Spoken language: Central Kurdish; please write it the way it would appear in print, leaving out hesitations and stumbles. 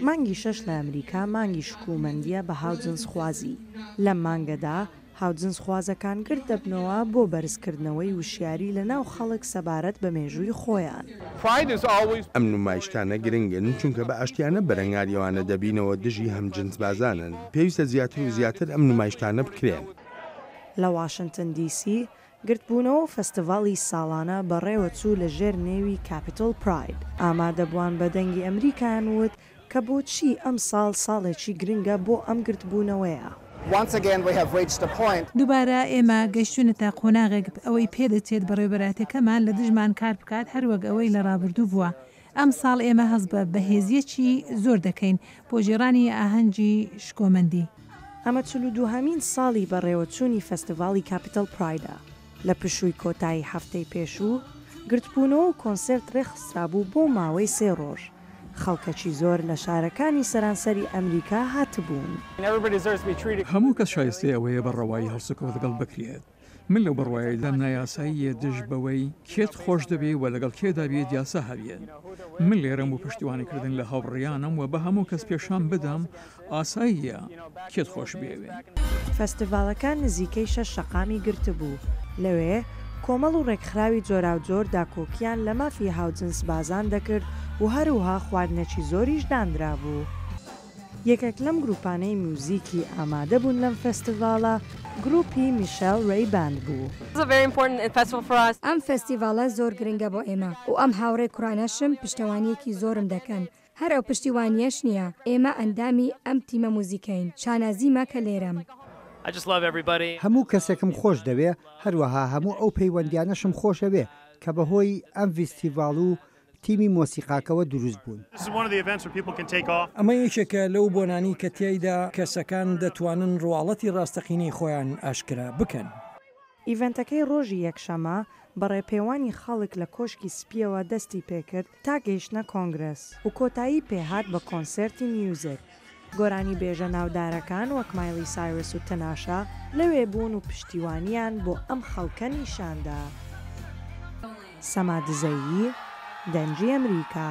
مانگی 6 لە ئەمریکا مانگی شکوومەندیە بە هاوجنسخوازی. لەم مانگەدا هاوجنسخوازەکان گرت دەبنەوە بۆ بەرزکردنەوەی وشیاری لە ناو خەڵک سەبارەت بە مێژووی خۆیان. ئەم نمایشتانە گرنگن چونکە بە ئاشتیانە بەرەنگاریەوانە دەبینەوە دژی هەمجنسبازانن. پێویستە زیاتر و زیاتر ئەم نمایشتانە بکرێن. لە واشنگتن دیسی گرتبوونەوە فەستیڤاڵی ساڵانە بەڕێوە چوو لە ژێر نێوی کاپیتۆل پراید. ئامادەبووان بە دەنگی ئەمریکایان وت کە بۆچی ئەم ساڵێکی گرنگە بۆ ئەم گرتبوونەوەیە. دووبارە ئێمە گەیشتونەتە قۆناغێک ئەوەی پێدەچێت بەڕێوەبەراتەکەمان لە دژمان کار بکات هەروەک ئەوەی لە ڕابردوو بووە. ئەم ساڵ ئێمە هەست بە بەهێزیەکی زۆر دەکەین بۆ ژێڕانی ئاهەنگی شکۆمەندی. ئەمە 42هەمین ساڵی بەڕێوەچوونی فەستیڤاڵی کاپیتۆل پرایدە. لە پشووی کۆتایی هەفتەی پێشوو گرتبوونەوە و کۆنسێرت ڕێخسترابوو بۆ ماوەی 3 ڕۆژ. خەڵکەکی زۆر لە شارەکانی سەرانسەری ئەمریکا هاتبوون. هەموو کەس شایستەی ئەوەیە بەڕەوایی هەڵسوکەوت لەگەڵ بکرێت. من لەو بڕوایەدا نایاساییە دژ بەوەی کێت خۆش دەبێ و لەگەڵ کێدا بێت یاسا هەبێت. من لێرەم و پشتیوانیکردن لە هاوڕێیانم و بە هەموو کەس پێشان بدەم ئاساییە کێت خۆش بێوێ. فەستیڤالەکان نزیکەی 6 شەقامی گرتبوو. لەوێ کۆمەڵ و ڕێکخراوی جۆراوجۆر داکۆکیان لە مافی هاوجنس بازان دەکرد و هەروها خواردنەکی زۆریش دانرا بوو. یەکێک لەم گروپانەی موزیکی ئامادە بوون لەم فەستیڤاڵە گروپی میشێل ڕێی باند بوو. ئەم فەستیڤاڵە زۆر گرنگە بۆ ئێمە و ئەم هاوڕێ کوڕانەشم پشتەوانیەکی زۆرم دەکەن. هەر ئەو پشتیوانیەش نییە، ئێمە ئەندامی ئەم تیمە موزیکەین. شانازیمە کە لێرەم. هەموو کەسێکم خۆش دەوێ، هەروەها هەموو ئەو پەیوەندیانەشم خۆشەوێ کە بەهۆی ئەم فیستیڤاڵ و تیمی مۆسیقاکەوە دروست بوون. ئەمە یەکێکە لەو بۆنانی کە تیایدا کەسەکان دەتوانن ڕواڵەتی ڕاستەقینەی خۆیان ئاشکرا بکەن. ئیڤنتەکەی ڕۆژی یەکشەمە بەڕێپێوانی خەڵک لە کۆشکی سپیەوە دەستی پێکرد تا گەیشتنە کۆنگرس و کۆتایی پێهات بە کۆنسێرتی میوزیک. گۆرانی بێژە ناودارەکان وەک مایلی سایرس و تەناشا لەوێ بوون و پشتیوانیان بۆ ئەم خەڵکە نیشاندا. سەمادزەیی، دەنجی ئەمریکا.